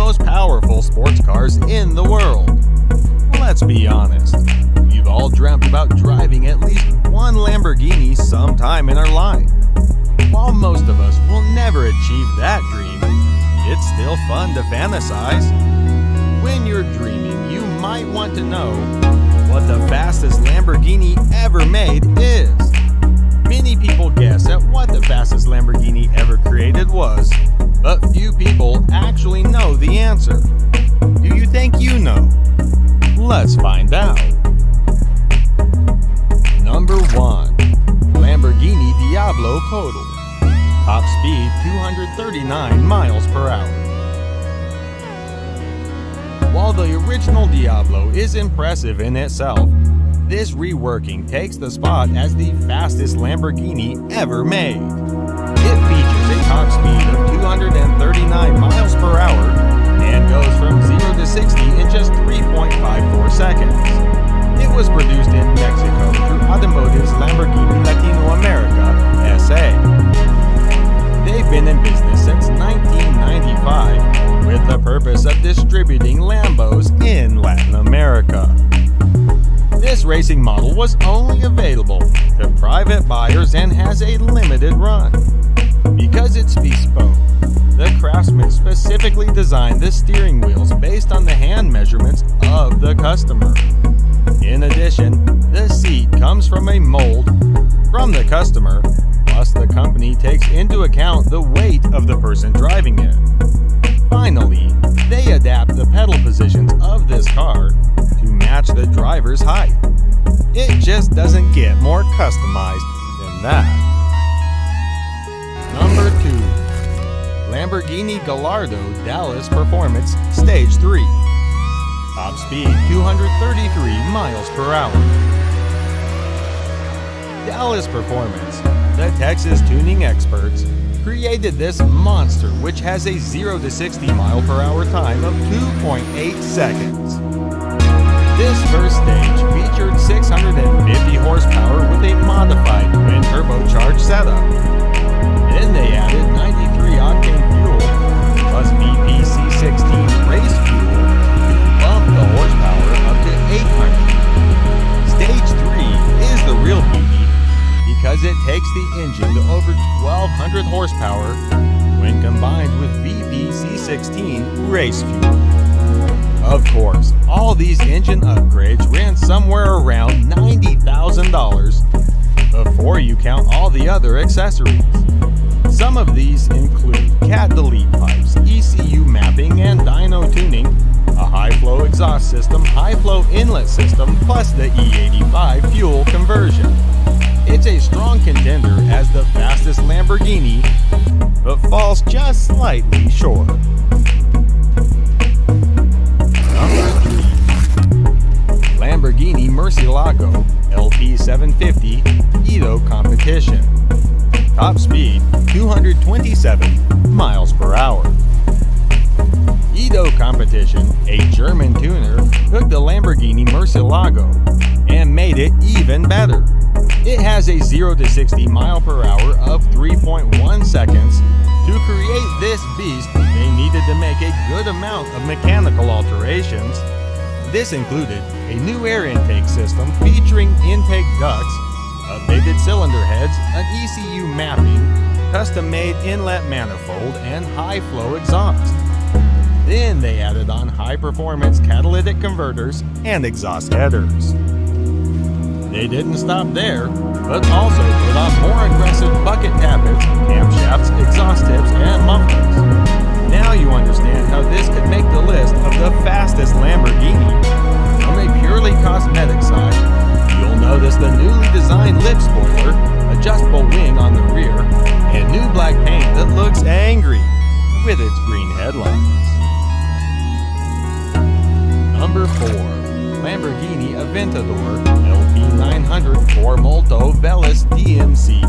most powerful sports cars in the world. Let's be honest, we've all dreamt about driving at least one Lamborghini sometime in our life. While most of us will never achieve that dream, it's still fun to fantasize. When you're dreaming, you might want to know what the fastest Lamborghini ever made is. Many people guess at what the fastest Lamborghini ever created was, but few people actually know the answer. Do you think you know? Let's find out. Number 1. Lamborghini Diablo Codal. Top speed 239 miles per hour. While the original Diablo is impressive in itself, this reworking takes the spot as the fastest Lamborghini ever made. It features a top speed of 239 miles per hour and goes from 0 to 60 in just 3.54 seconds. It was produced in Mexico through Automotive's Lamborghini Latino America S.A. They've been in business since 1995 with the purpose of distributing Lambos in Latin America. This racing model was only available to private buyers and has a limited run. Because it's bespoke, the craftsman specifically designed the steering wheels based on the hand measurements of the customer. In addition, the seat comes from a mold from the customer, plus the company takes into account the weight of the person driving it. Finally, they adapt the pedal positions of this car to match the driver's height. It just doesn't get more customized than that. Number 2. Lamborghini Gallardo Dallas Performance Stage 3. Top speed 233 miles per hour. Dallas Performance, the Texas tuning experts, created this monster which has a 0 to 60 mile per hour time of 2.8 seconds. This first stage featured 650 horsepower with a modified twin turbocharged setup. Then they added 93 octane fuel plus VPC16 race fuel to bump the horsepower up to 800. Stage 3 is the real beauty because it takes the engine to over 1200 horsepower when combined with VPC16 race fuel. Of course, all these engine upgrades ran somewhere around $90,000 before you count all the other accessories. Some of these include cat delete pipes, ECU mapping and dyno tuning, a high-flow exhaust system, high-flow inlet system, plus the E85 fuel conversion. It's a strong contender as the fastest Lamborghini, but falls just slightly short. Number 3. Lamborghini Murcielago LP750 Edo Competition. Top speed 227 miles per hour. Edo Competition, a German tuner, took the Lamborghini Murcielago and made it even better. It has a 0 to 60 mile per hour of 3.1 seconds. To create this beast, they needed to make a good amount of mechanical alterations. This included a new air intake system featuring intake ducts, updated cylinder heads, an ECU mapping, custom-made inlet manifold, and high-flow exhaust. Then they added on high-performance catalytic converters and exhaust headers. They didn't stop there, but also put on more aggressive bucket tappets, camshafts, exhaust tips, and mufflers. Now you understand how this could make the list of the fastest Lamborghini. From a purely cosmetic side, you'll notice the newly designed lip spoiler, adjustable wing on the rear, and new black paint that looks angry with its green headlights. Number 4. Lamborghini Aventador LP900 4Molto Veloce DMC.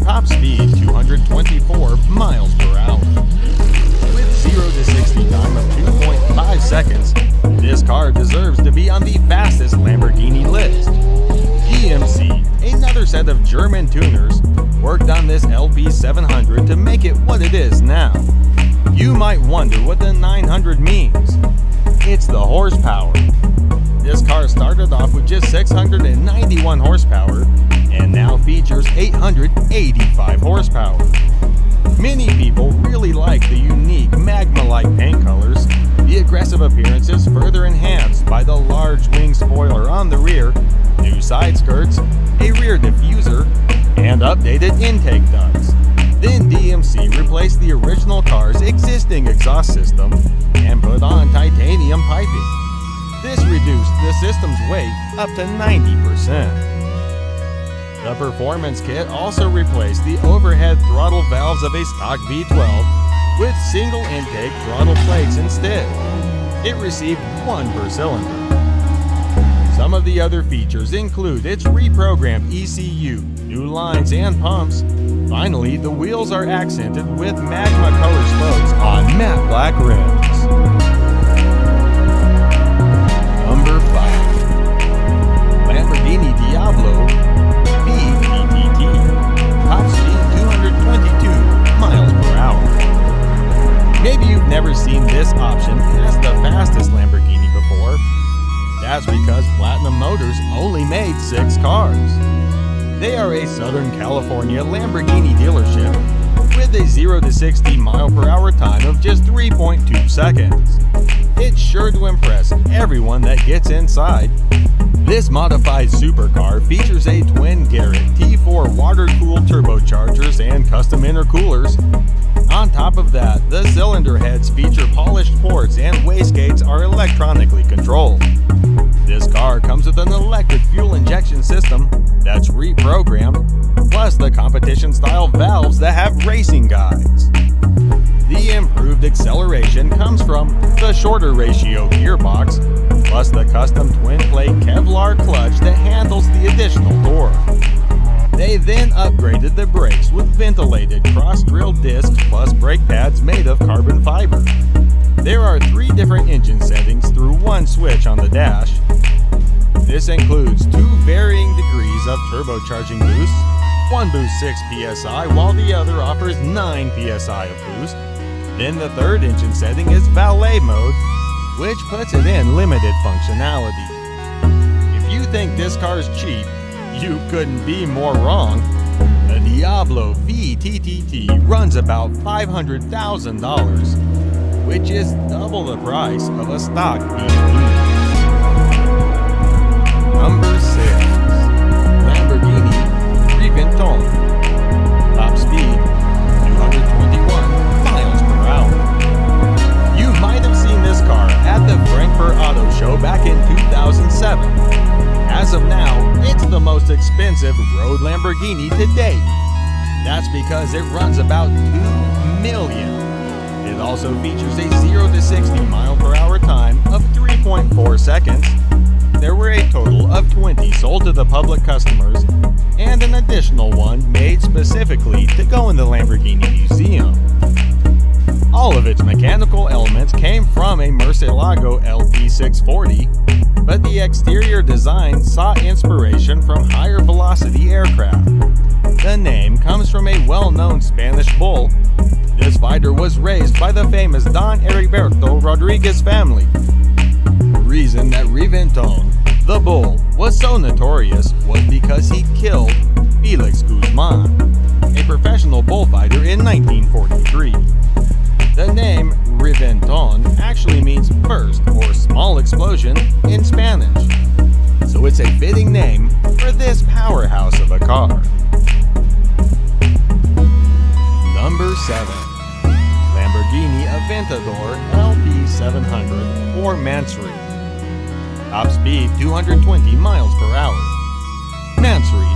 Top speed 224 miles per hour. With 0 to 60 time of 2.5 seconds, this car deserves to be on the fastest Lamborghini list. DMC, another set of German tuners, worked on this LP700 to make it what it is now. You might wonder what the 900 means. It's the horsepower. This car started off with just 691 horsepower and now features 885 horsepower. Many people really like the unique magma-like paint colors. The aggressive appearance is further enhanced by the large wing spoiler on the rear, new side skirts, a rear diffuser, and updated intake ducts. Then DMC replaced the original car's existing exhaust system and put on titanium piping. This reduced the system's weight up to 90%. The performance kit also replaced the overhead throttle valves of a stock V12 with single intake throttle plates instead. It received 1 per cylinder. Some of the other features include its reprogrammed ECU, new lines and pumps. Finally, the wheels are accented with magma color spokes on matte black rims. Number 5. Lamborghini Diablo VTTT. Top speed 222 miles per hour. Maybe you've never seen this option as the fastest Lamborghini before. That's because Platinum Motors only made 6 cars. They are a Southern California Lamborghini dealership with a 0 to 60 mile per hour time of just 3.2 seconds. It's sure to impress everyone that gets inside. This modified supercar features a twin Garrett T4 water-cooled turbochargers and custom intercoolers. On top of that, the cylinder heads feature polished ports and wastegates are electronically controlled. This car comes with an electric fuel injection system that's reprogrammed, plus the competition-style valves that have racing guides. The improved acceleration comes from the shorter ratio gearbox, plus the custom twin-plate Kevlar clutch that handles the additional torque. They then upgraded the brakes with ventilated cross-drilled discs plus brake pads made of carbon fiber. There are 3 different engine settings through 1 switch on the dash. This includes 2 varying degrees of turbocharging boosts. One boosts 6 psi while the other offers 9 psi of boost. Then the third engine setting is valet mode, which puts it in limited functionality. If you think this car's cheap, you couldn't be more wrong. The Diablo VTTT runs about $500,000, which is double the price of a stock BV. Number 6. Lamborghini Reventone. Top speed 221 miles per hour. You might have seen this car at the Frankfurt Auto Show back in 2007. As of now, it's the most expensive road Lamborghini to date. That's because it runs about $2 million. It also features a 0 to 60 mile per hour time of 3.4 seconds. There were a total of 20 sold to the public customers, and an additional one made specifically to go in the Lamborghini Museum. All of its mechanical elements came from a Murcielago LP640, but the exterior design sought inspiration from higher velocity aircraft. The name comes from a well-known Spanish bull. This fighter was raised by the famous Don Heriberto Rodriguez family. The reason that Reventone, the bull, was so notorious was because he killed Felix Guzman, a professional bullfighter in 1943. The name Reventone actually means burst or small explosion in Spanish, so it's a fitting name for this powerhouse of a car. Number 7. Lamborghini Aventador LP700 or Mansory. Top speed 220 miles per hour. Mansory,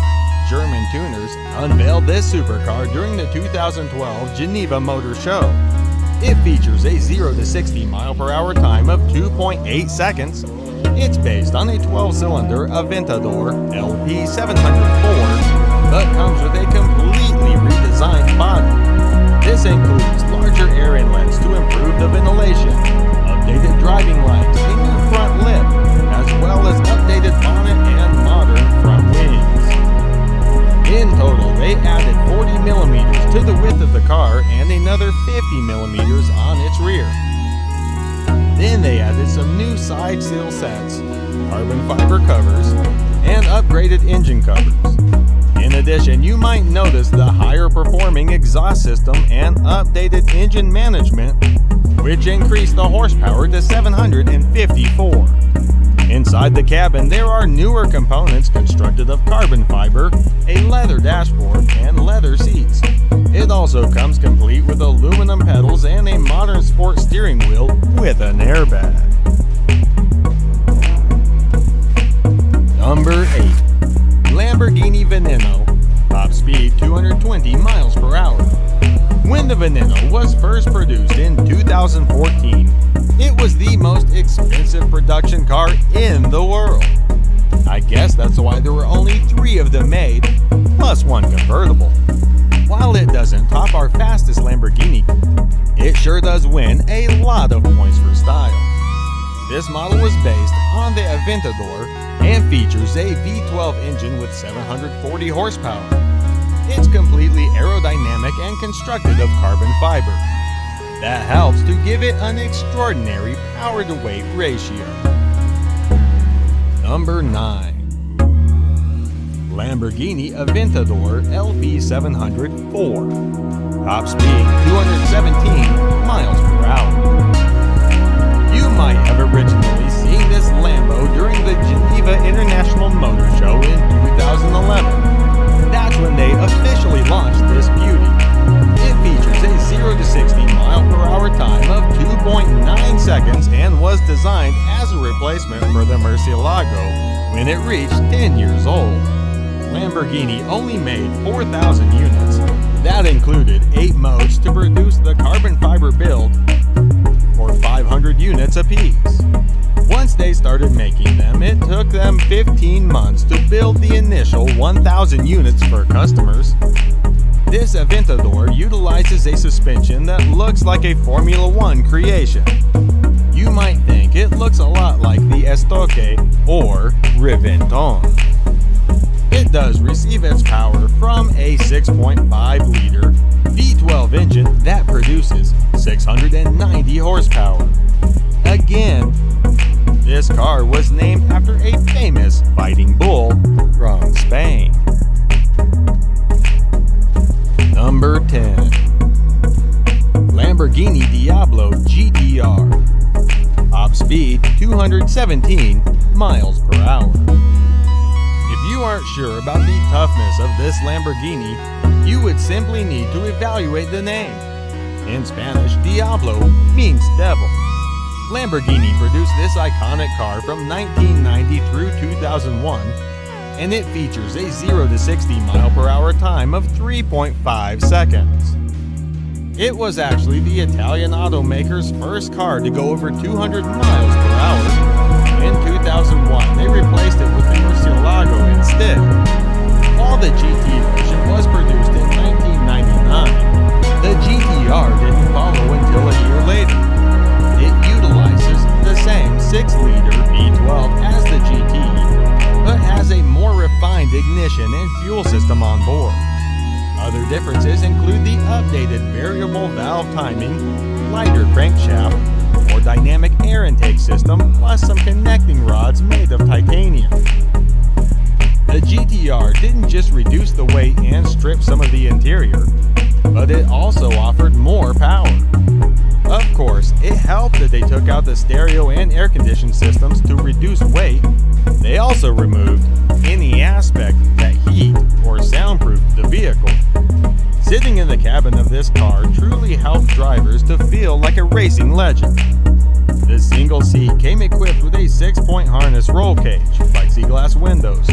German tuners, unveiled this supercar during the 2012 Geneva Motor Show. It features a 0 to 60 mile per hour time of 2.8 seconds. It's based on a 12-cylinder Aventador LP704, but comes with a completely redesigned body. This includes larger air inlets to improve the ventilation, updated driving lights, a new front lip, as well as updated bonnet and modern front wings. In total, they added 40 millimeters to the width of the car and another another 50mm on its rear. Then they added some new side sill sets, carbon fiber covers, and upgraded engine covers. In addition, you might notice the higher performing exhaust system and updated engine management, which increased the horsepower to 754. Inside the cabin, there are newer components constructed of carbon fiber, a leather dashboard, and leather seats. It also comes complete with aluminum pedals and a modern sport steering wheel with an airbag. Number 8. Lamborghini Veneno, top speed 220 miles per hour. When the Veneno was first produced in 2014, it was the most expensive production car in the world. I guess that's why there were only 3 of them made, plus one convertible. While it doesn't top our fastest Lamborghini, it sure does win a lot of points for style. This model was based on the Aventador and features a V12 engine with 740 horsepower. It's completely aerodynamic and constructed of carbon fiber. That helps to give it an extraordinary power-to-weight ratio. Number 9. Lamborghini Aventador LP700-4, top speed 217 miles per hour. You might have originally seen this Lambo during the Geneva International Motor Show in 2011. That's when they officially launched this beauty. It features a 0 to 60 mile per hour time of 2.9 seconds and was designed as a replacement for the Murcielago when it reached 10 years old. Lamborghini only made 4,000 units. That included 8 modes to produce the carbon fiber build for 500 units apiece. Once they started making them, it took them 15 months to build the initial 1,000 units for customers. This Aventador utilizes a suspension that looks like a Formula One creation. You might think it looks a lot like the Estoque or Reventon. It does receive its power from a 6.5-liter V12 engine that produces 690 horsepower. Again, this car was named after a famous fighting bull from Spain. Number 10. Lamborghini Diablo GTR, top speed 217 miles per hour. If you aren't sure about the toughness of this Lamborghini, you would simply need to evaluate the name. In Spanish, Diablo means devil. Lamborghini produced this iconic car from 1990 through 2001, and it features a 0 to 60 mile per hour time of 3.5 seconds. It was actually the Italian automaker's first car to go over 200 miles per hour. In 2001, they replaced it with the Murcielago instead. While the GT version was produced in 1999, the GTR didn't follow until a year later. It utilizes the same 6-liter V12 as the GT, but has a more refined ignition and fuel system on board. Other differences include the updated variable valve timing, lighter crankshaft, more dynamic air intake system, plus some connecting rods made of titanium. The GTR didn't just reduce the weight and strip some of the interior, but it also offered more power. Of course, it helped that they took out the stereo and air conditioning systems to reduce weight. They also removed any aspect that heat or soundproofed the vehicle. Sitting in the cabin of this car truly helped drivers to feel like a racing legend. The single seat came equipped with a 6-point harness roll cage, plexiglass windows,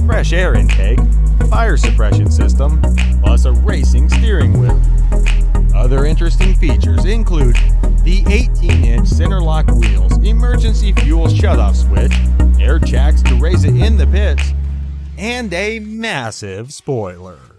fresh air intake, fire suppression system, plus a racing steering wheel. Other interesting features include the 18-inch center lock wheels, emergency fuel shutoff switch, air jacks to raise it in the pits, and a massive spoiler.